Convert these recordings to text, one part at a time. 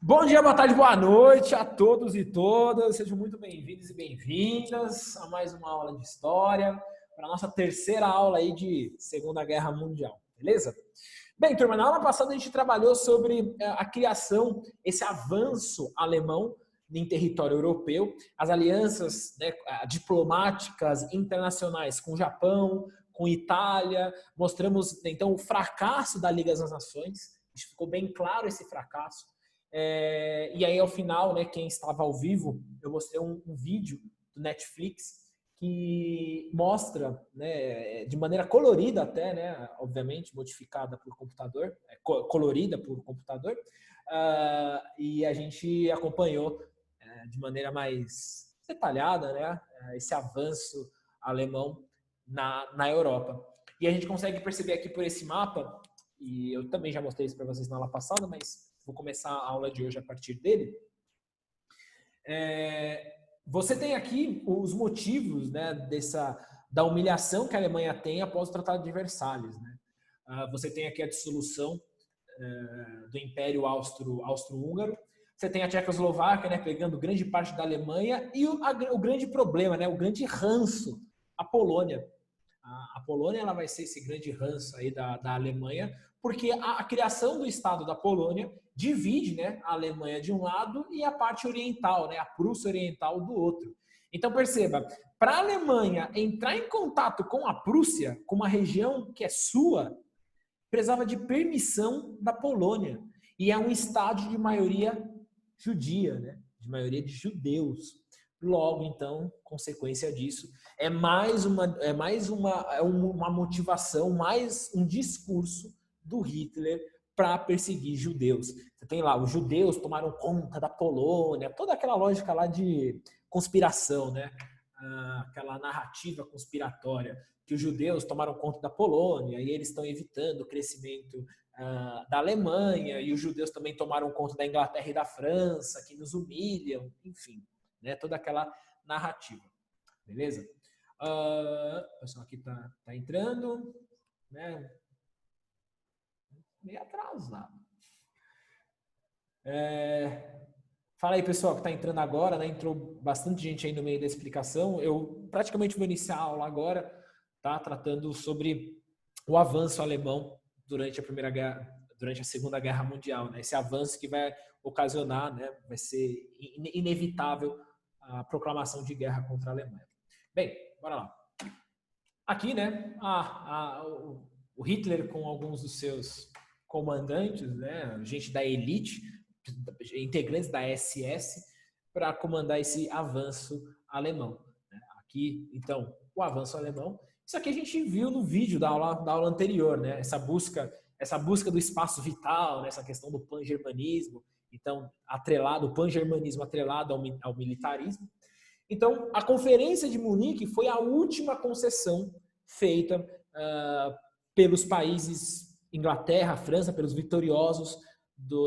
Bom dia, boa tarde, boa noite a todos e todas. Sejam muito bem-vindos e bem-vindas a mais uma aula de história, para a nossa terceira aula aí de Segunda Guerra Mundial, beleza? Bem, turma, na aula passada a gente trabalhou sobre a criação, esse avanço alemão em território europeu, as alianças, né, diplomáticas internacionais com o Japão, com a Itália, mostramos então o fracasso da Liga das Nações, ficou bem claro esse fracasso. E aí, ao final, né, quem estava ao vivo, eu mostrei um vídeo do Netflix que mostra, né, de maneira colorida até, né, obviamente, modificada por computador, colorida por computador, e a gente acompanhou de maneira mais detalhada, né, esse avanço alemão na Europa. E a gente consegue perceber aqui por esse mapa, e eu também já mostrei isso para vocês na aula passada, mas vou começar a aula de hoje a partir dele. Você tem aqui os motivos, né, da humilhação que a Alemanha tem após o Tratado de Versalhes. Né? Você tem aqui a dissolução do Império Austro-Húngaro. Você tem a Tchecoslováquia, né, pegando grande parte da Alemanha e o grande problema, né, o grande ranço, a Polônia. A Polônia ela vai ser esse grande ranço aí da Alemanha, porque a criação do Estado da Polônia divide, né, a Alemanha de um lado e a parte oriental, né, a Prússia Oriental do outro. Então perceba, para a Alemanha entrar em contato com a Prússia, com uma região que é sua, precisava de permissão da Polônia. E é um estado de maioria judia, né, de maioria de judeus. Logo, então, consequência disso, é mais uma motivação, mais um discurso do Hitler para perseguir judeus. Você tem lá, os judeus tomaram conta da Polônia, toda aquela lógica lá de conspiração, né? Aquela narrativa conspiratória, que os judeus tomaram conta da Polônia e eles estão evitando o crescimento da Alemanha, e os judeus também tomaram conta da Inglaterra e da França, que nos humilham, enfim. Né, toda aquela narrativa, beleza? O pessoal aqui tá entrando, né? Meio atrasado. Fala aí, pessoal, que tá entrando agora, né? Entrou bastante gente aí no meio da explicação. Eu praticamente vou iniciar a aula agora, tá? Tratando sobre o avanço alemão durante a Segunda Guerra Mundial, né? Esse avanço que vai ocasionar, né? Vai ser inevitável a proclamação de guerra contra a Alemanha. Bem, bora lá. Aqui, né, o Hitler com alguns dos seus comandantes, né, gente da elite, integrantes da SS, para comandar esse avanço alemão. Aqui, então, o avanço alemão. Isso aqui a gente viu no vídeo da aula anterior, né? Essa busca do espaço vital, né? Essa questão do pan-germanismo, então, o pan-germanismo atrelado ao militarismo. Então, a Conferência de Munique foi a última concessão feita pelos países Inglaterra, França, pelos vitoriosos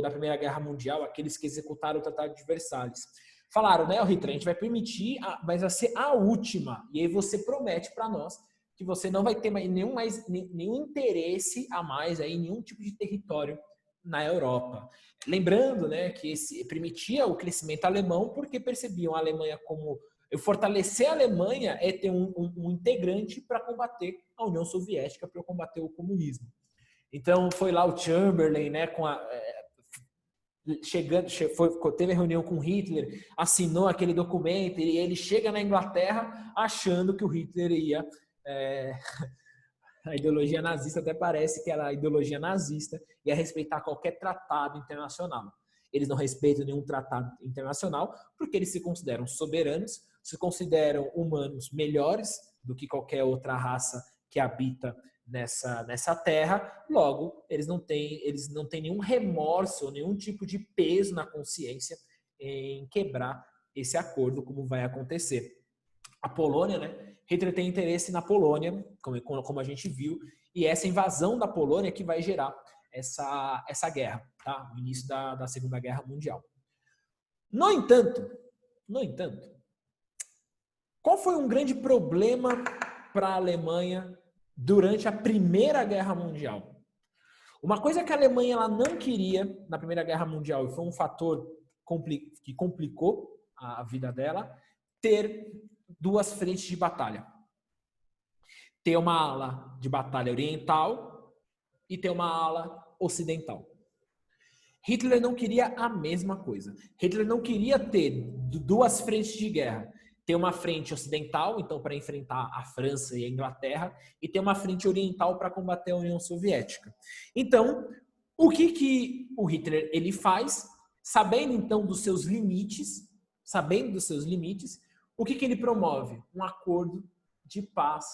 da Primeira Guerra Mundial, aqueles que executaram o Tratado de Versalhes. Falaram, né, Hitler, a gente vai permitir, mas vai ser a última. E aí você promete para nós que você não vai ter nenhum interesse a mais aí, nenhum tipo de território na Europa. Lembrando, né, que permitia o crescimento alemão porque percebiam a Alemanha como fortalecer a Alemanha é ter um integrante para combater a União Soviética, para combater o comunismo. Então foi lá o Chamberlain, né, teve a reunião com Hitler, assinou aquele documento e ele chega na Inglaterra achando que o Hitler ia a ideologia nazista até parece que era a ideologia nazista, ia respeitar qualquer tratado internacional. Eles não respeitam nenhum tratado internacional porque eles se consideram soberanos, se consideram humanos melhores do que qualquer outra raça que habita nessa terra. Logo, eles não têm nenhum remorso, nenhum tipo de peso na consciência em quebrar esse acordo, como vai acontecer. A Polônia, né? Hitler tem interesse na Polônia, como a gente viu, e essa invasão da Polônia que vai gerar essa guerra, tá? O início da Segunda Guerra Mundial. No entanto, qual foi um grande problema para a Alemanha durante a Primeira Guerra Mundial? Uma coisa que a Alemanha ela não queria na Primeira Guerra Mundial, e foi um fator que complicou a vida dela, ter duas frentes de batalha. Ter uma ala de batalha oriental e ter uma ala ocidental. Hitler não queria a mesma coisa. Hitler não queria ter duas frentes de guerra. Ter uma frente ocidental, então, para enfrentar a França e a Inglaterra, e ter uma frente oriental para combater a União Soviética. Então, o que o Hitler ele faz, sabendo então dos seus limites, o que ele promove? Um acordo de paz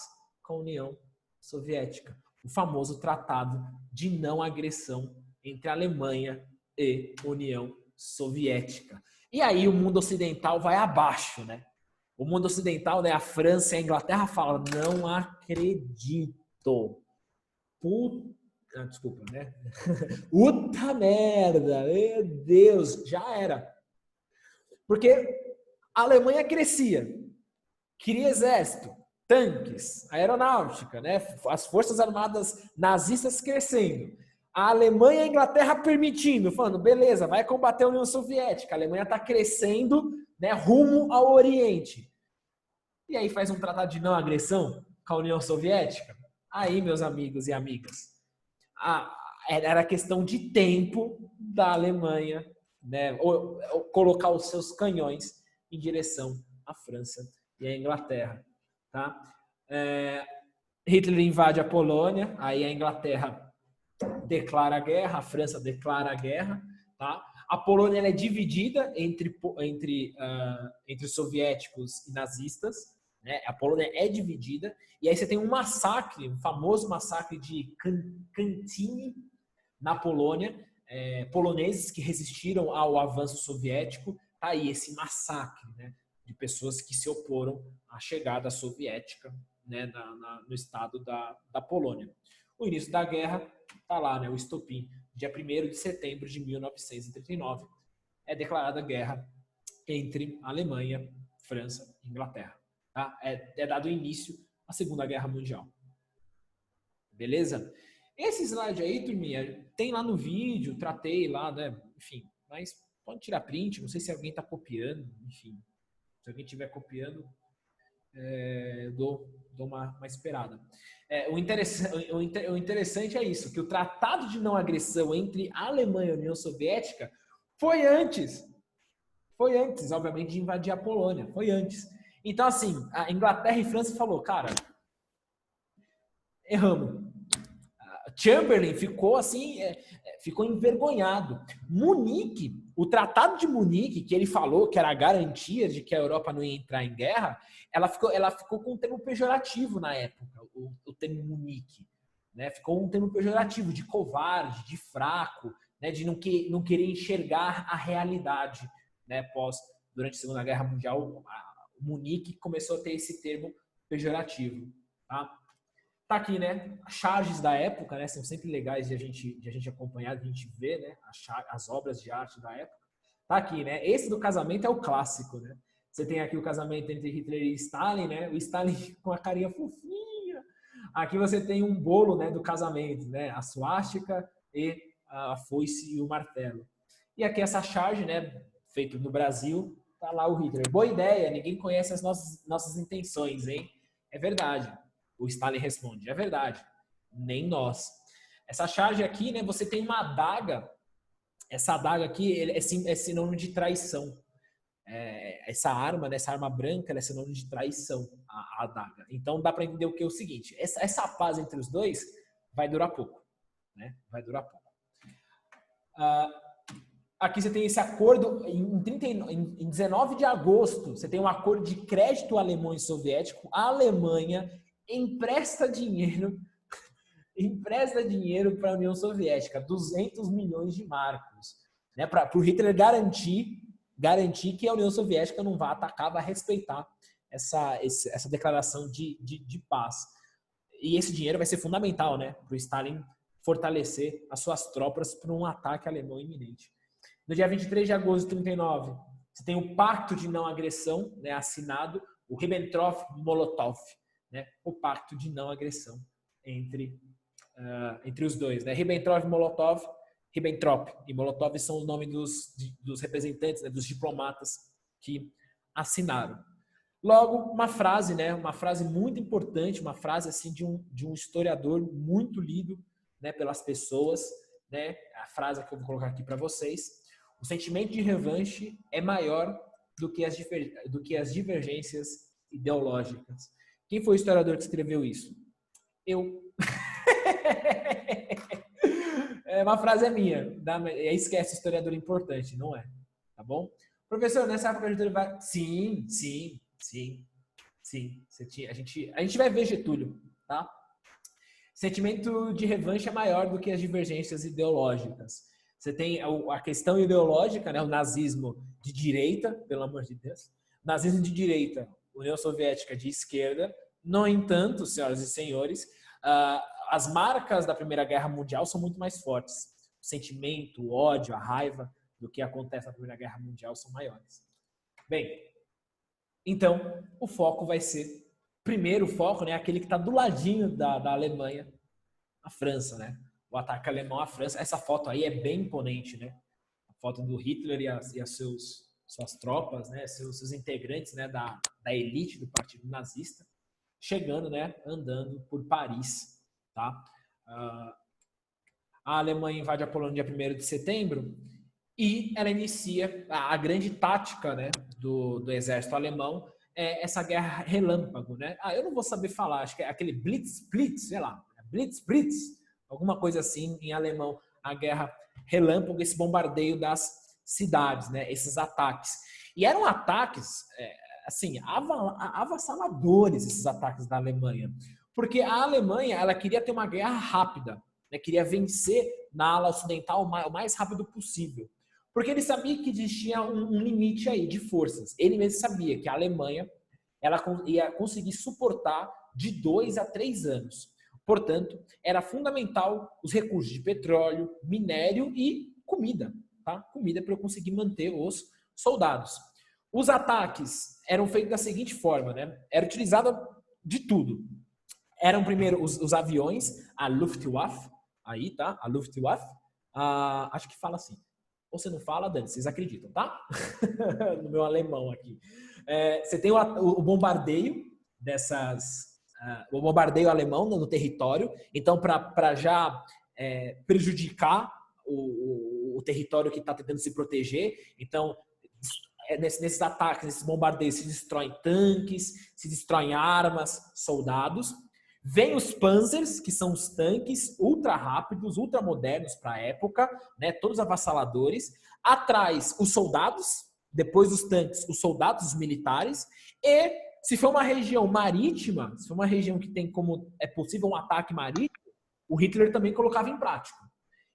com a União Soviética. O famoso Tratado de Não Agressão entre a Alemanha e União Soviética. E aí o mundo ocidental vai abaixo, né? O mundo ocidental, né, a França e a Inglaterra falam, não acredito. Desculpa, né? Puta merda, meu Deus, já era. Porque a Alemanha crescia, queria exército, tanques, aeronáutica, né? As forças armadas nazistas crescendo. A Alemanha e a Inglaterra permitindo, falando, beleza, vai combater a União Soviética. A Alemanha está crescendo, né, rumo ao Oriente. E aí faz um tratado de não agressão com a União Soviética. Aí, meus amigos e amigas, era questão de tempo da Alemanha, né, ou colocar os seus canhões em direção à França e à Inglaterra. Tá? Hitler invade a Polônia, aí a Inglaterra declara a guerra, a França declara a guerra, tá? A Polônia ela é dividida entre soviéticos e nazistas, né? A Polônia é dividida, e aí você tem um massacre, um famoso massacre de Katyn na Polônia, poloneses que resistiram ao avanço soviético, tá aí esse massacre, né? De pessoas que se oporam à chegada soviética, né? No estado da Polônia. O início da guerra está lá, né, o estopim. Dia 1º de setembro de 1939 é declarada a guerra entre Alemanha, França e Inglaterra. Tá? É dado início à Segunda Guerra Mundial. Beleza? Esse slide aí, turminha, tem lá no vídeo, tratei lá, né? Enfim, mas pode tirar print, não sei se alguém está copiando, enfim. Se alguém estiver copiando, eu dou uma esperada. O interessante é isso, que o Tratado de Não Agressão entre a Alemanha e a União Soviética foi antes, obviamente, de invadir a Polônia, foi antes. Então, assim, a Inglaterra e França falou, cara, erramos. Chamberlain ficou assim, ficou envergonhado. Munique, o Tratado de Munique, que ele falou que era a garantia de que a Europa não ia entrar em guerra, ela ficou com um termo pejorativo na época, o termo Munique. Né? Ficou um termo pejorativo de covarde, de fraco, né? De não querer enxergar a realidade. Né? Durante a Segunda Guerra Mundial, o Munique começou a ter esse termo pejorativo. Tá? Tá aqui, né? As charges da época, né? São sempre legais de a gente acompanhar, de a gente ver, né? As obras de arte da época. Tá aqui, né? Esse do casamento é o clássico, né? Você tem aqui o casamento entre Hitler e Stalin, né? O Stalin com a carinha fofinha. Aqui você tem um bolo, né? Do casamento, né? A suástica e a foice e o martelo. E aqui essa charge, né? Feito no Brasil, tá lá o Hitler. Boa ideia, ninguém conhece as nossas intenções, hein? É verdade. O Stalin responde, é verdade, nem nós. Essa charge aqui, né, você tem uma adaga, essa adaga aqui é sinônimo de traição. Essa arma branca, ela é sinônimo de traição, a adaga. Então dá para entender o que é o seguinte, essa paz entre os dois vai durar pouco. Né? Vai durar pouco. Aqui você tem esse acordo, em 19 de agosto, você tem um acordo de crédito alemão e soviético, a Alemanha empresta dinheiro para a União Soviética, 200 milhões de marcos, né, para o Hitler garantir que a União Soviética não vai atacar, vai respeitar essa declaração de paz. E esse dinheiro vai ser fundamental, né, para o Stalin fortalecer as suas tropas para um ataque alemão iminente. No dia 23 de agosto de 1939, você tem o Pacto de Não Agressão, né, assinado, o Ribbentrop-Molotov, né, o Pacto de Não Agressão entre entre os dois, né? Ribbentrop e Molotov. Ribbentrop e Molotov são os nomes dos representantes, né, dos diplomatas que assinaram. Logo, uma frase, né, uma frase muito importante, uma frase assim de um historiador muito lido, né, pelas pessoas, né, a frase que eu vou colocar aqui para vocês: o sentimento de revanche é maior do que as divergências ideológicas. Quem foi o historiador que escreveu isso? Eu. Uma frase é minha. Esquece historiador importante, não é? Tá bom? Professor, nessa época a Getúlio vai... Sim. A gente vai ver Getúlio, tá? Sentimento de revanche é maior do que as divergências ideológicas. Você tem a questão ideológica, né? O nazismo de direita, pelo amor de Deus. O nazismo de direita, União Soviética de esquerda. No entanto, senhoras e senhores, as marcas da Primeira Guerra Mundial são muito mais fortes. O sentimento, o ódio, a raiva do que acontece na Primeira Guerra Mundial são maiores. Bem, então, o foco vai ser, primeiro foco, né, aquele que está do ladinho da Alemanha, a França, né? O ataque alemão à França. Essa foto aí é bem imponente, né? A foto do Hitler e suas tropas, né, seus integrantes, né, da elite do partido nazista, chegando, né, andando por Paris, tá? A Alemanha invade a Polônia dia 1º de setembro e ela inicia a grande tática, né, do exército alemão, essa guerra relâmpago, né? Eu não vou saber falar, acho que é aquele Blitz, sei lá, Blitz, alguma coisa assim em alemão, a guerra relâmpago, esse bombardeio das cidades, né, esses ataques. E eram ataques, assim, avassaladores, esses ataques da Alemanha. Porque a Alemanha, ela queria ter uma guerra rápida, né, queria vencer na ala ocidental o mais rápido possível. Porque ele sabia que existia um limite aí de forças. Ele mesmo sabia que a Alemanha ela ia conseguir suportar de 2 a 3 anos. Portanto, era fundamental os recursos de petróleo, minério e comida. Tá? Comida para eu conseguir manter os soldados. Os ataques eram feitos da seguinte forma, né? Era utilizado de tudo. Eram primeiro os aviões, a Luftwaffe, aí, tá? A Luftwaffe, acho que fala assim. Ou você não fala, Dani, vocês acreditam, tá? No meu alemão aqui. Você tem o bombardeio o bombardeio alemão no território. Então, para já prejudicar o território que está tentando se proteger, então nesses ataques, nesses bombardeios, se destroem tanques, se destroem armas, soldados. Vem os Panzers, que são os tanques ultra rápidos, ultra modernos para a época, né, todos avassaladores. Atrás, os soldados, depois dos tanques, os soldados, os militares. E se for uma região marítima, se for uma região que tem como é possível um ataque marítimo, o Hitler também colocava em prática.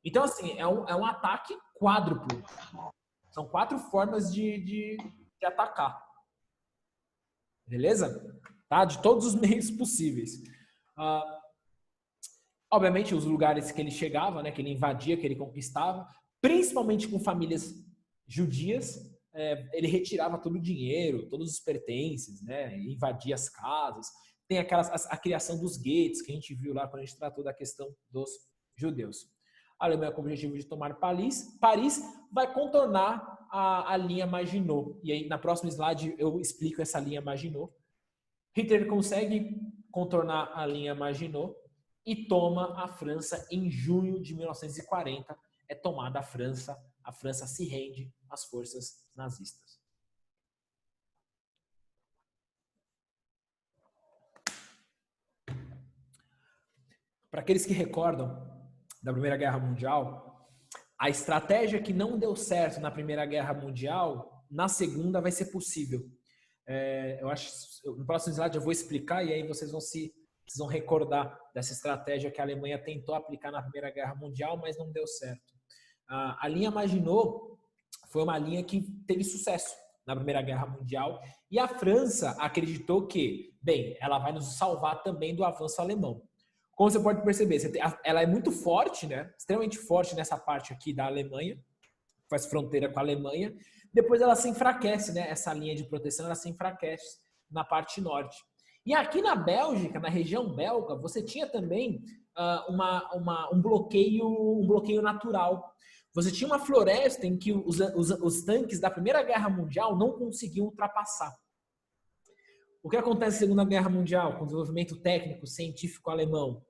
Então, assim, é um ataque quádruplo. São 4 formas de atacar. Beleza? Tá? De todos os meios possíveis. Obviamente, os lugares que ele chegava, né, que ele invadia, que ele conquistava, principalmente com famílias judias, ele retirava todo o dinheiro, todos os pertences, né, invadia as casas. Tem a criação dos guetos, que a gente viu lá quando a gente tratou da questão dos judeus. A Alemanha com o objetivo de tomar Paris vai contornar a linha Maginot. E aí, na próxima slide, eu explico essa linha Maginot. Hitler consegue contornar a linha Maginot e toma a França em junho de 1940. É tomada a França se rende às forças nazistas. Para aqueles que recordam da Primeira Guerra Mundial, a estratégia que não deu certo na Primeira Guerra Mundial, na Segunda vai ser possível. Eu acho, no próximo slide eu vou explicar e aí vocês vão recordar dessa estratégia que a Alemanha tentou aplicar na Primeira Guerra Mundial, mas não deu certo. A linha Maginot foi uma linha que teve sucesso na Primeira Guerra Mundial e a França acreditou que, bem, ela vai nos salvar também do avanço alemão. Como você pode perceber, ela é muito forte, né? Extremamente forte nessa parte aqui da Alemanha, faz fronteira com a Alemanha. Depois ela se enfraquece, né? Essa linha de proteção ela se enfraquece na parte norte. E aqui na Bélgica, na região belga, você tinha também um bloqueio natural. Você tinha uma floresta em que os tanques da Primeira Guerra Mundial não conseguiam ultrapassar. O que acontece na Segunda Guerra Mundial, com o desenvolvimento técnico, científico alemão?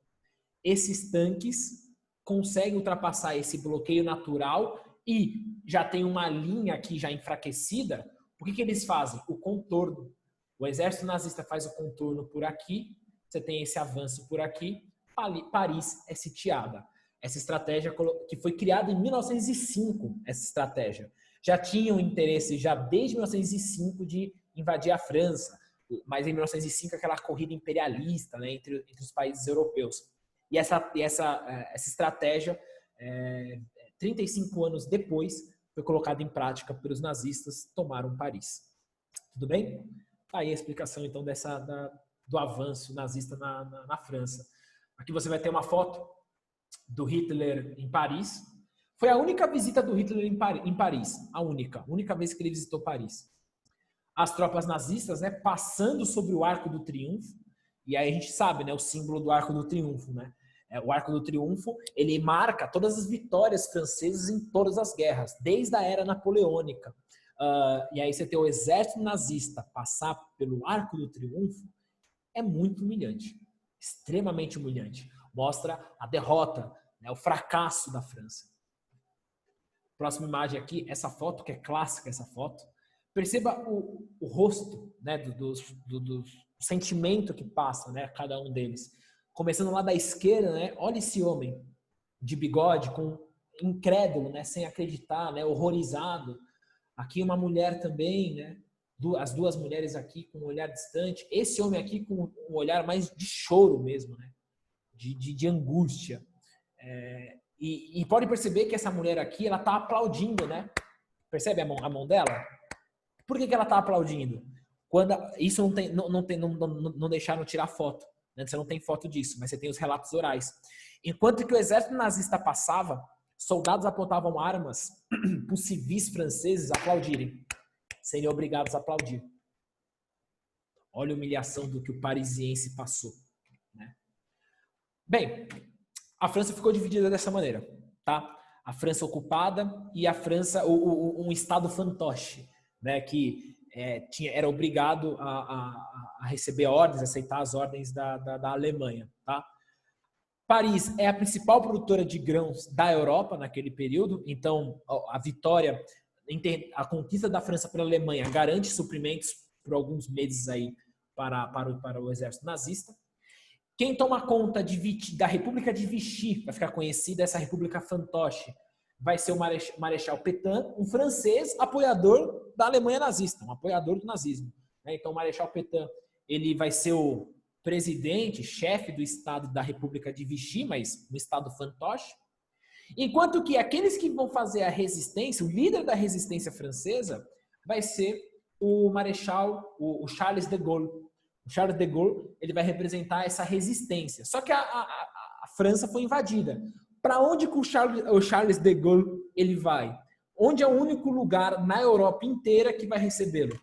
Esses tanques conseguem ultrapassar esse bloqueio natural e já tem uma linha aqui já enfraquecida. O que eles fazem? O contorno. O exército nazista faz o contorno por aqui, você tem esse avanço por aqui, Paris é sitiada. Essa estratégia que foi criada em 1905, essa estratégia. Já tinham interesse, já desde 1905, de invadir a França, mas em 1905 aquela corrida imperialista, né, entre os países europeus. E essa estratégia, 35 anos depois, foi colocada em prática pelos nazistas, tomaram Paris. Tudo bem? Aí a explicação, então, do avanço nazista na França. Aqui você vai ter uma foto do Hitler em Paris. Foi a única visita do Hitler em Paris. A única vez que ele visitou Paris. As tropas nazistas, né, passando sobre o Arco do Triunfo. E aí a gente sabe, né, o símbolo do Arco do Triunfo, né? O Arco do Triunfo, ele marca todas as vitórias francesas em todas as guerras, desde a era napoleônica. E aí você ter o exército nazista passar pelo Arco do Triunfo é muito humilhante, extremamente humilhante. Mostra a derrota, né, o fracasso da França. Próxima imagem aqui, essa foto, que é clássica essa foto. Perceba o rosto, né, do sentimento que passa, né, cada um deles. Começando lá da esquerda, né, olha esse homem de bigode, incrédulo, né, sem acreditar, né, horrorizado. Aqui uma mulher também, né, as duas mulheres aqui com um olhar distante. Esse homem aqui com um olhar mais de choro mesmo, né, de angústia. E pode perceber que essa mulher aqui, ela está aplaudindo, né? Percebe a mão dela? Por que ela está aplaudindo? Isso não deixaram tirar foto. Né? Você não tem foto disso, mas você tem os relatos orais. Enquanto que o exército nazista passava, soldados apontavam armas para os civis franceses aplaudirem. Seriam obrigados a aplaudir. Olha a humilhação do que o parisiense passou. Né? Bem, a França ficou dividida dessa maneira. Tá? A França ocupada e a França, um estado fantoche, né? Que era obrigado a receber ordens, aceitar as ordens da Alemanha. Tá? Paris é a principal produtora de grãos da Europa naquele período, então a vitória, a conquista da França pela Alemanha garante suprimentos por alguns meses aí para o exército nazista. Quem toma conta da República de Vichy, vai ficar conhecida essa República Fantoche, vai ser o Marechal Pétain, um francês apoiador da Alemanha nazista, um apoiador do nazismo. Então o Marechal Pétain, ele vai ser o presidente, chefe do estado da República de Vichy, mas um estado fantoche. Enquanto que aqueles que vão fazer a resistência, o líder da resistência francesa, vai ser o Marechal, o Charles de Gaulle. O Charles de Gaulle, ele vai representar essa resistência. Só que a França foi invadida. Para onde que o Charles de Gaulle ele vai? Onde é o único lugar na Europa inteira que vai recebê-lo?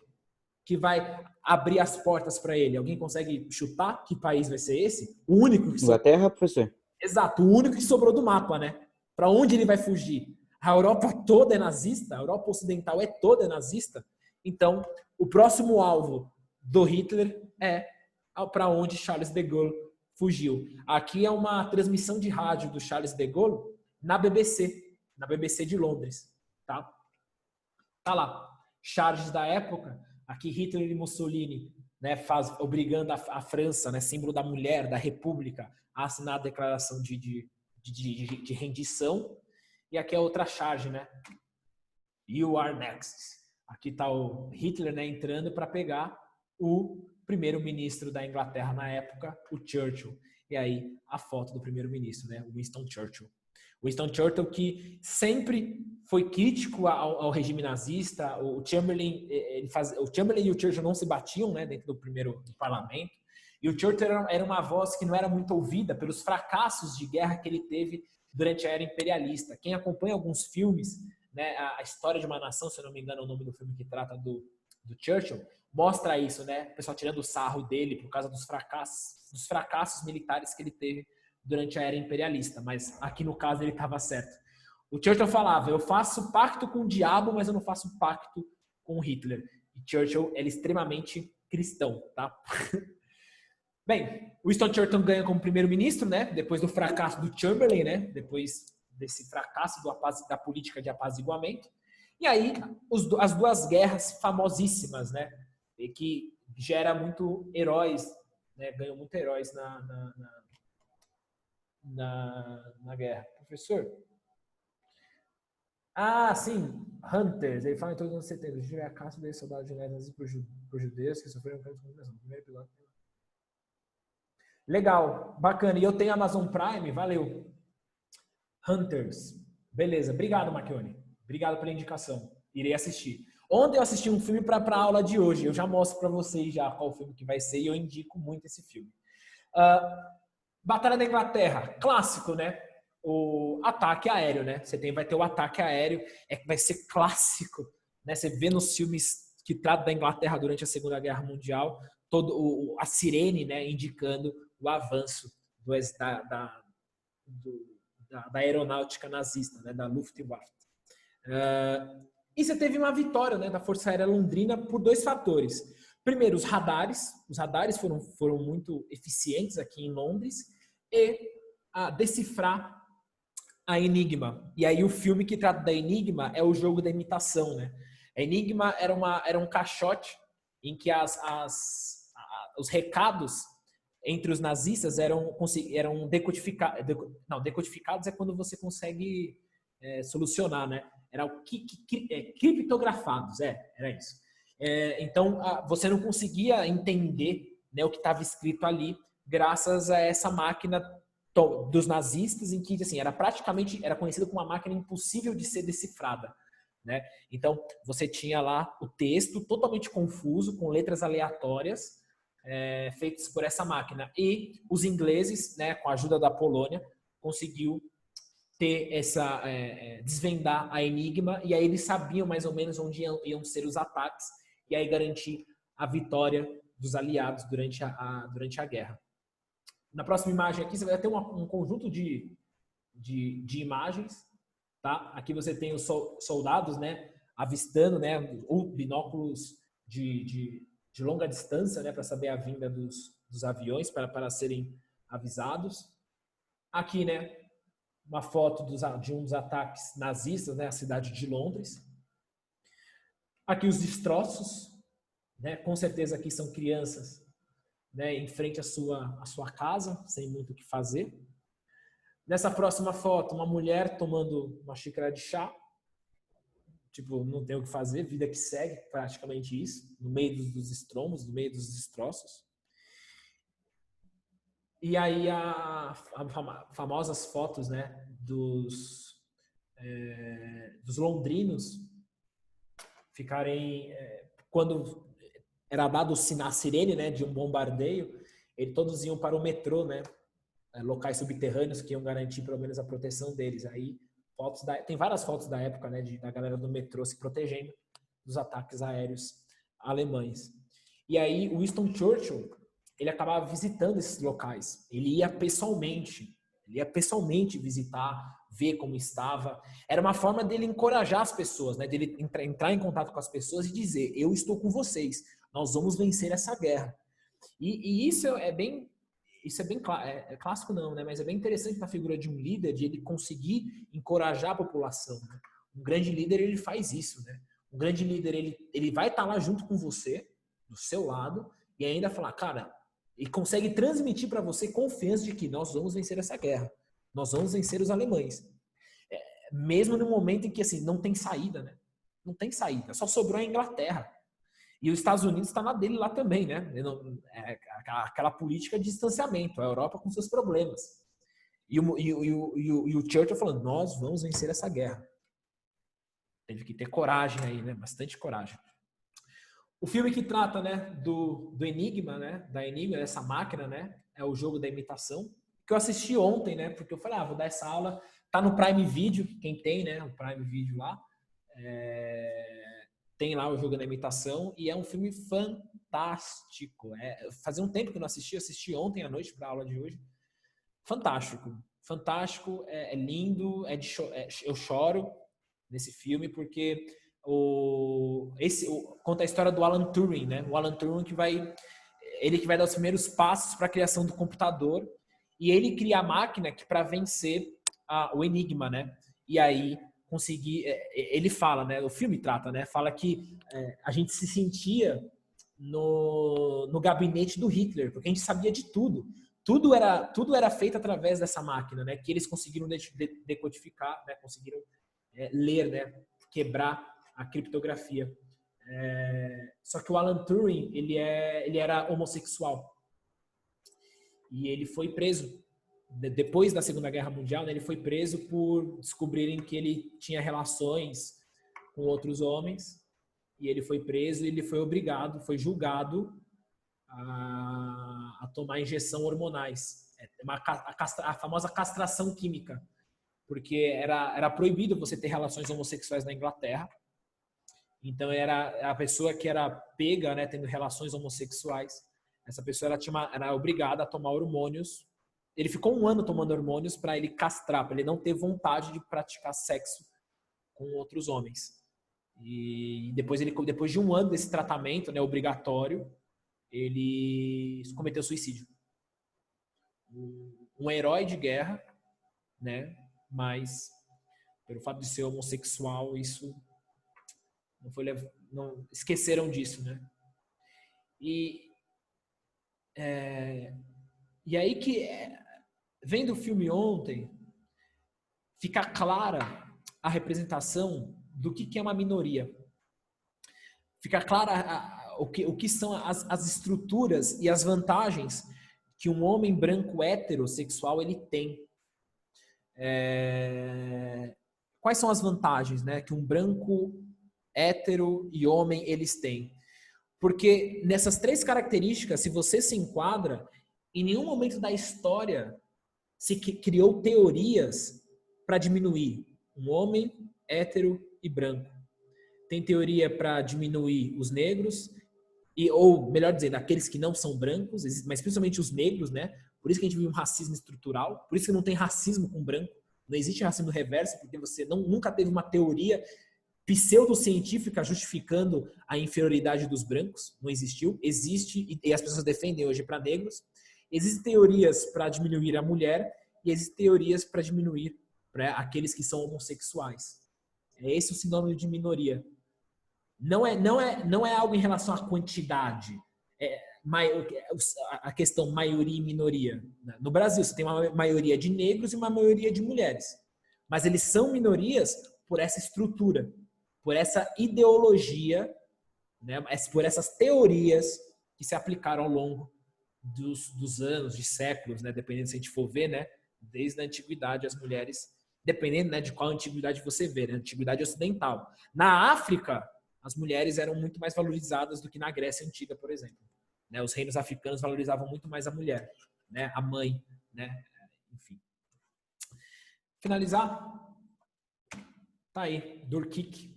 Que vai abrir as portas para ele? Alguém consegue chutar que país vai ser esse? O único que Inglaterra, professor? Exato, o único que sobrou do mapa, né? Para onde ele vai fugir? A Europa toda é nazista, a Europa Ocidental é toda nazista. Então, o próximo alvo do Hitler é para onde Charles de Gaulle fugiu. Aqui é uma transmissão de rádio do Charles de Gaulle na BBC de Londres, tá? Tá lá, charges da época. Aqui Hitler e Mussolini, né, obrigando a França, né, símbolo da mulher, da república, a assinar a declaração de rendição. E aqui é outra charge, né? You are next. Aqui está o Hitler, né, entrando para pegar o primeiro-ministro da Inglaterra na época, o Churchill. E aí a foto do primeiro-ministro, né, o Winston Churchill. Winston Churchill, que sempre foi crítico ao regime nazista. O Chamberlain e o Churchill não se batiam, né, dentro do parlamento. E o Churchill era uma voz que não era muito ouvida pelos fracassos de guerra que ele teve durante a era imperialista. Quem acompanha alguns filmes, né, a História de uma Nação, se eu não me engano é o nome do filme que trata do Churchill, mostra isso, né? O pessoal tirando o sarro dele por causa dos fracassos militares que ele teve durante a era imperialista, mas aqui no caso ele estava certo. O Churchill falava, eu faço pacto com o diabo, mas eu não faço pacto com o Hitler. E Churchill era extremamente cristão, tá? Bem, Winston Churchill ganha como primeiro-ministro, né? Depois do fracasso do Chamberlain, né? Depois desse fracasso da política de apaziguamento. E aí, as duas guerras famosíssimas, né? E que gera muito heróis, né? Ganham muito heróis na guerra. Professor? Ah, sim, Hunters. Ele fala em todos os anos 70. O Júlio é a caça de soldados de guerra nazis por judeus que sofreram um campo de concentração. Primeiro piloto. Legal, bacana. E eu tenho Amazon Prime, valeu. Hunters. Beleza, obrigado, Marchione. Obrigado pela indicação. Irei assistir. Ontem eu assisti um filme para a aula de hoje. Eu já mostro para vocês já qual filme que vai ser e eu indico muito esse filme. Batalha da Inglaterra, clássico, né? O ataque aéreo, né? Vai ter o ataque aéreo, vai ser clássico, né? Você vê nos filmes que tratam da Inglaterra durante a Segunda Guerra Mundial, a sirene, né? Indicando o avanço da aeronáutica nazista, né? Da Luftwaffe. E você teve uma vitória, né? Da Força Aérea Londrina por 2 fatores. Primeiro, os radares foram muito eficientes aqui em Londres e decifrar a Enigma. E aí o filme que trata da Enigma é o jogo da imitação, né? A Enigma era um caixote em que os recados entre os nazistas eram decodificados. Não, decodificados é quando você consegue solucionar, né? Eram criptografados, era isso. Então, você não conseguia entender, né, o que estava escrito ali graças a essa máquina dos nazistas, em que assim, era conhecido como uma máquina impossível de ser decifrada, né? Então, você tinha lá o texto totalmente confuso, com letras aleatórias, feitas por essa máquina. E os ingleses, né, com a ajuda da Polônia, conseguiu desvendar a Enigma, e aí eles sabiam mais ou menos onde iam ser os ataques, e aí garantir a vitória dos aliados durante a guerra. Na próxima imagem aqui, você vai ter um conjunto de imagens, tá? Aqui você tem os soldados, né, avistando, né, binóculos de longa distância, né, para saber a vinda dos aviões, para serem avisados. Aqui, né, uma foto de um dos ataques nazistas, né, a cidade de Londres. Aqui os destroços, né, com certeza aqui são crianças, né, em frente à sua casa, sem muito o que fazer. Nessa próxima foto, uma mulher tomando uma xícara de chá. Tipo, não tem o que fazer, vida que segue, praticamente isso, no meio dos estrombos, no meio dos destroços. E aí famosas fotos, né, dos londrinos ficarem, quando era dado a sirene, né, de um bombardeio, todos iam para o metrô, né, locais subterrâneos que iam garantir pelo menos a proteção deles. Aí tem várias fotos da época, né, da galera do metrô se protegendo dos ataques aéreos alemães. E aí o Winston Churchill, ele acabava visitando esses locais. Ele ia pessoalmente visitar, ver como estava. Era uma forma dele encorajar as pessoas, né, dele entrar em contato com as pessoas e dizer: eu estou com vocês, nós vamos vencer essa guerra. E isso é bem clássico não, né? Mas é bem interessante na figura de um líder, de ele conseguir encorajar a população, né? Um grande líder, ele faz isso, né? Um grande líder, ele vai estar lá junto com você, do seu lado, e ainda falar, cara, e consegue transmitir para você confiança de que nós vamos vencer essa guerra, nós vamos vencer os alemães. Mesmo no momento em que, assim, não tem saída, né? Não tem saída, só sobrou a Inglaterra. E os Estados Unidos está na dele lá também, né? Aquela política de distanciamento, a Europa com seus problemas. E o Churchill falando, nós vamos vencer essa guerra. Teve que ter coragem aí, né? Bastante coragem. O filme que trata, né, do Enigma, né? Da Enigma, dessa máquina, né? É o jogo da imitação. Que eu assisti ontem, né? Porque eu falei, vou dar essa aula. Tá no Prime Video, quem tem, né? O Prime Video lá. Tem lá o jogo da imitação e é um filme fantástico. Fazia um tempo que eu não assisti ontem à noite para a aula de hoje. fantástico. Fantástico, é lindo, eu choro nesse filme porque conta a história do Alan Turing, né? O Alan Turing que vai dar os primeiros passos para a criação do computador e ele cria a máquina que para vencer o enigma, né? E aí conseguir, ele fala, né? O filme trata, né? Fala que a gente se sentia no gabinete do Hitler, porque a gente sabia de tudo. Tudo era feito através dessa máquina, né? Que eles conseguiram decodificar, né? Conseguiram ler, né? Quebrar a criptografia. Só que o Alan Turing, ele era homossexual. E ele foi preso. Depois da Segunda Guerra Mundial, né, ele foi preso por descobrirem que ele tinha relações com outros homens. E ele foi preso e ele foi foi julgado a tomar injeção hormonais. A famosa castração química. Porque era proibido você ter relações homossexuais na Inglaterra. Então, era a pessoa que era pega, né, tendo relações homossexuais. Essa pessoa era obrigada a tomar hormônios. Ele ficou 1 ano tomando hormônios para ele castrar, para ele não ter vontade de praticar sexo com outros homens. E depois de 1 ano desse tratamento, né, obrigatório, ele cometeu suicídio. Um herói de guerra, né? Mas pelo fato de ser homossexual, isso não esqueceram disso, né? E aí que vendo o filme ontem, fica clara a representação do que é uma minoria. Fica clara o que são as estruturas e as vantagens que um homem branco heterossexual ele tem. Quais são as vantagens, né, que um branco hétero e homem eles têm? Porque nessas 3 características, se você se enquadra, em nenhum momento da história se criou teorias para diminuir um homem hétero e branco. Tem teoria para diminuir os negros, ou melhor dizendo, aqueles que não são brancos, mas principalmente os negros, né? Por isso que a gente vive um racismo estrutural, por isso que não tem racismo com branco, não existe racismo reverso, porque você nunca teve uma teoria pseudocientífica justificando a inferioridade dos brancos, não existiu, existe, e as pessoas defendem hoje para negros. Existem teorias para diminuir a mulher e existem teorias para diminuir para aqueles que são homossexuais. É esse o sinônimo de minoria. Não é algo em relação à quantidade. A questão maioria e minoria. No Brasil, você tem uma maioria de negros e uma maioria de mulheres. Mas eles são minorias por essa estrutura, por essa ideologia, né? Por essas teorias que se aplicaram ao longo dos anos, de séculos, né? Dependendo se a gente for ver, né? Desde a antiguidade, as mulheres, dependendo, né, de qual antiguidade você vê, né? Antiguidade ocidental. Na África, as mulheres eram muito mais valorizadas do que na Grécia Antiga, por exemplo. Né? Os reinos africanos valorizavam muito mais a mulher, né? A mãe, né? Enfim. Finalizar? Tá aí, Durkheim.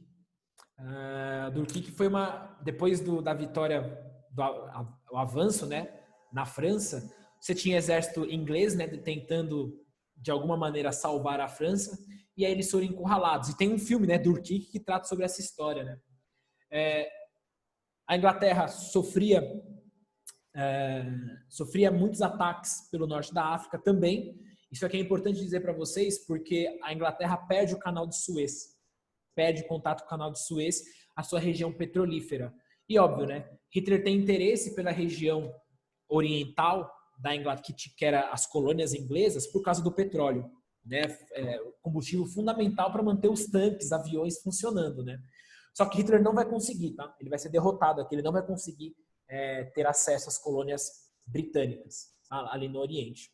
Durkheim foi depois da vitória, o avanço, né? Na França, você tinha exército inglês, né? Tentando, de alguma maneira, salvar a França. E aí eles foram encurralados. E tem um filme, né? Durkheim, que trata sobre essa história, né? A Inglaterra sofria muitos ataques pelo norte da África também. Isso aqui é importante dizer para vocês, porque a Inglaterra perde o canal de Suez, perde contato com o canal de Suez, a sua região petrolífera. E óbvio, né? Hitler tem interesse pela região oriental da Inglaterra, que era as colônias inglesas, por causa do petróleo, né? Combustível fundamental para manter os tanques, aviões funcionando, né? Só que Hitler não vai conseguir, tá? Ele vai ser derrotado aqui, ele não vai conseguir ter acesso às colônias britânicas, tá? Ali no Oriente.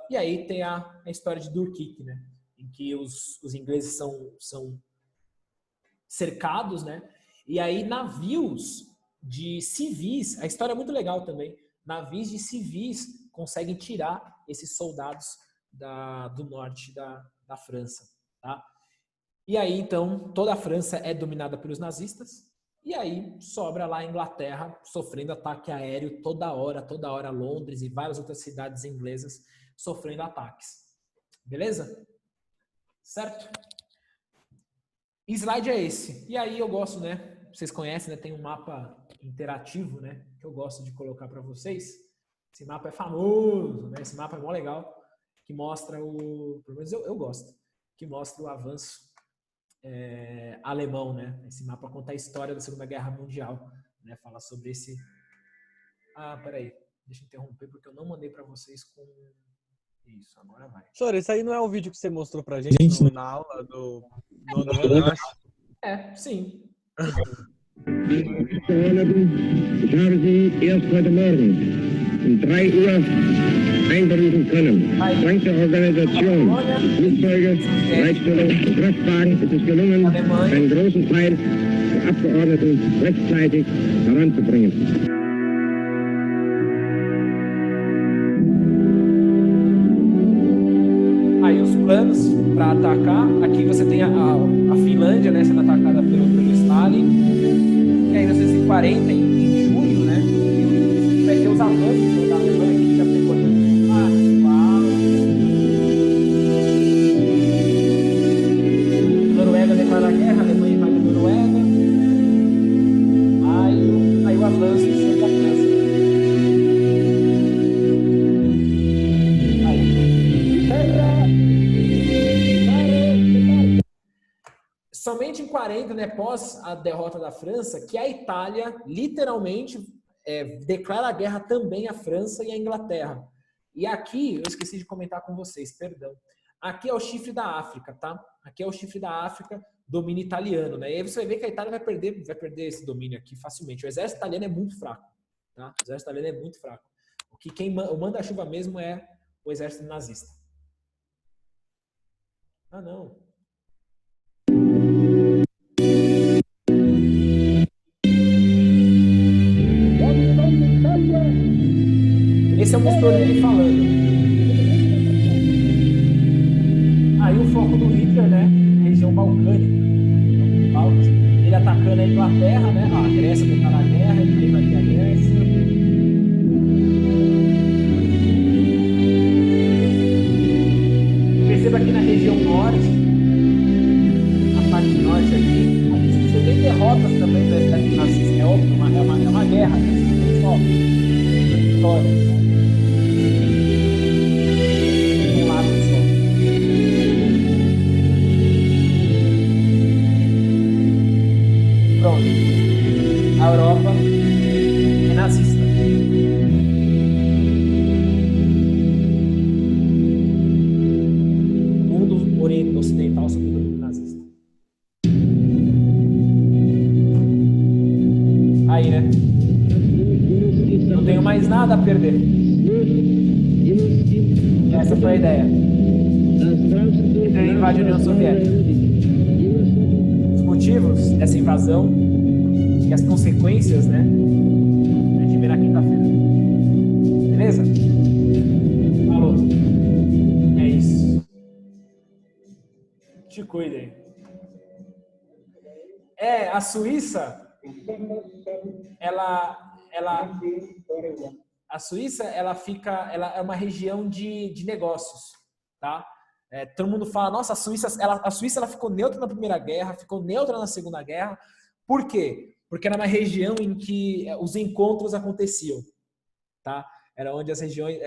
E aí tem a história de Durkheim, né? Em que os ingleses são cercados, né? E aí navios de civis, a história é muito legal também, navios de civis conseguem tirar esses soldados do norte da França, tá? E aí, então, toda a França é dominada pelos nazistas, e aí sobra lá a Inglaterra sofrendo ataque aéreo toda hora, Londres e várias outras cidades inglesas sofrendo ataques. Beleza? Certo? Slide é esse. E aí eu gosto, né? Vocês conhecem, né? Tem um mapa interativo, né? Que eu gosto de colocar para vocês. Esse mapa é famoso, né? Esse mapa é mó legal, que mostra pelo menos eu gosto, que mostra o avanço alemão, né? Esse mapa conta a história da Segunda Guerra Mundial, né? Fala sobre esse... peraí. Deixa eu interromper porque eu não mandei para vocês com... Isso, agora vai. Senhor, esse aí não é o vídeo que você mostrou pra gente na aula do nono ano, eu acho? Sim. Ich habe Sie erst heute Morgen um 3 Uhr einberufen können. Dank der Organisation, Flugzeuge, Leitstelle, Kraftwagen ist es gelungen, einen großen Teil der Abgeordneten rechtzeitig heranzubringen. Planos para atacar. Aqui você tem a Finlândia, né, sendo atacada pelo Stalin. E aí, em 1940, em junho, né, vai ter os avanços da Alemanha que já pegou Noruega declara a guerra, a Alemanha invade a Noruega. Aí o avanço da França. Somente em 40, né, pós a derrota da França, que a Itália literalmente declara a guerra também à França e à Inglaterra. E aqui, eu esqueci de comentar com vocês, perdão. Aqui é o chifre da África, tá? Aqui é o chifre da África, domínio italiano, né? E aí você vai ver que a Itália vai perder esse domínio aqui facilmente. O exército italiano é muito fraco, tá? O exército italiano é muito fraco. O manda-chuva mesmo é o exército nazista. Não. Esse é o Mussolini falando. Aí o foco do Hitler, né? Região balcânica. Ele atacando a Inglaterra, né? A Grécia declara a guerra, ele invadir a Grécia. Perceba aqui na região norte, a parte norte aqui, você tem derrotas também do exército nazista. É óbvio, é uma guerra, né? Só vitória. A Europa é nazista. O mundo ocidental sob domínio nazista. Aí, né? Não tenho mais nada a perder. Essa foi a ideia. Hitler invade a União Soviética. Os motivos dessa invasão e as consequências, né? A gente vê na quinta-feira. Beleza? Falou. É isso. Te cuidem. A Suíça, a Suíça, ela é uma região de negócios, tá? Todo mundo fala, nossa, a Suíça ela ficou neutra na Primeira Guerra, ficou neutra na Segunda Guerra. Por quê? Porque era uma região em que os encontros aconteciam, tá? Era onde as regiões,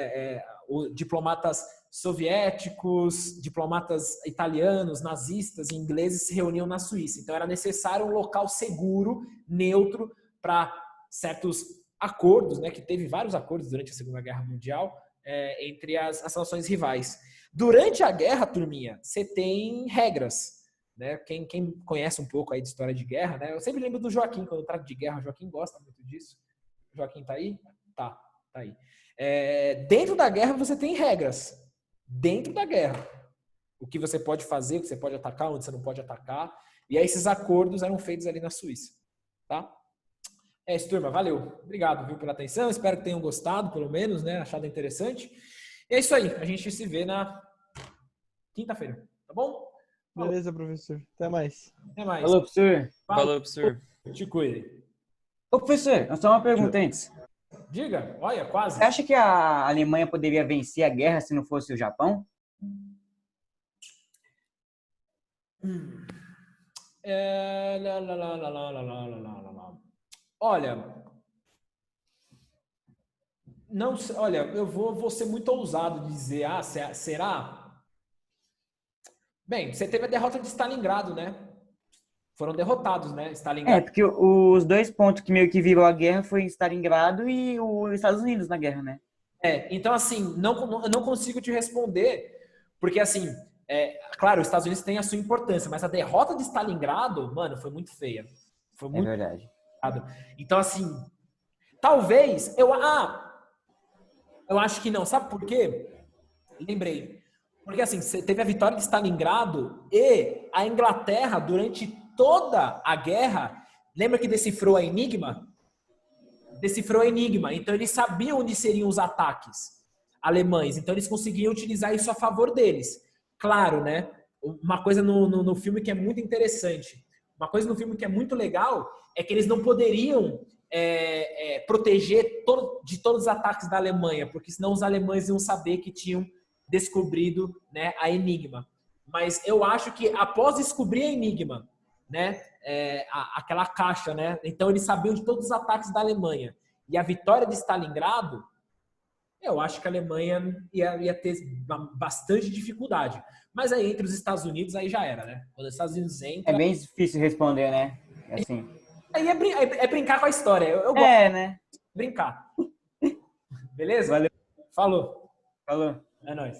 diplomatas soviéticos, diplomatas italianos, nazistas e ingleses se reuniam na Suíça. Então era necessário um local seguro, neutro, para certos acordos, né? Que teve vários acordos durante a Segunda Guerra Mundial entre as nações rivais. Durante a guerra, turminha, você tem regras. Né? Quem conhece um pouco aí de história de guerra, né? Eu sempre lembro do Joaquim, quando eu trato de guerra, o Joaquim gosta muito disso. O Joaquim tá aí? Tá aí. Dentro da guerra você tem regras. Dentro da guerra. O que você pode fazer, o que você pode atacar, onde você não pode atacar. E aí esses acordos eram feitos ali na Suíça. Tá? É isso, turma. Valeu. Obrigado, viu, pela atenção. Espero que tenham gostado, pelo menos, né? Achado interessante. E é isso aí. A gente se vê na quinta-feira. Tá bom? Beleza, professor. Até mais. Até mais. Falou, professor. Falou, professor. Te cuide. Ô, professor, só uma pergunta antes. Diga, olha, quase. Você acha que a Alemanha poderia vencer a guerra se não fosse o Japão? Olha, não, olha, eu vou ser muito ousado de dizer, será? Bem, você teve a derrota de Stalingrado, né? Foram derrotados, né? Stalingrado. Porque os dois pontos que meio que virou a guerra foi Stalingrado e os Estados Unidos na guerra, né? Então assim, eu não consigo te responder, porque assim, claro, os Estados Unidos têm a sua importância, mas a derrota de Stalingrado, mano, foi muito feia. Foi muito verdade. Então assim, talvez, eu acho que não. Sabe por quê? Lembrei. Porque assim, você teve a vitória de Stalingrado e a Inglaterra, durante toda a guerra, lembra que decifrou a Enigma? Decifrou a Enigma. Então eles sabiam onde seriam os ataques alemães. Então eles conseguiam utilizar isso a favor deles. Claro, né? Uma coisa no filme que é muito interessante. Uma coisa no filme que é muito legal é que eles não poderiam proteger de todos os ataques da Alemanha, porque senão os alemães iam saber que tinham descobrido, né, a Enigma. Mas eu acho que após descobrir a Enigma, né, aquela caixa, né, então eles sabiam de todos os ataques da Alemanha. E a vitória de Stalingrado, eu acho que a Alemanha ia ter bastante dificuldade. Mas aí entre os Estados Unidos, aí já era, né? Quando os Estados Unidos entram... É bem difícil responder, né? Assim. Aí é brincar com a história. Eu gosto né? de brincar. Beleza? Valeu. Falou. Falou. É nóis.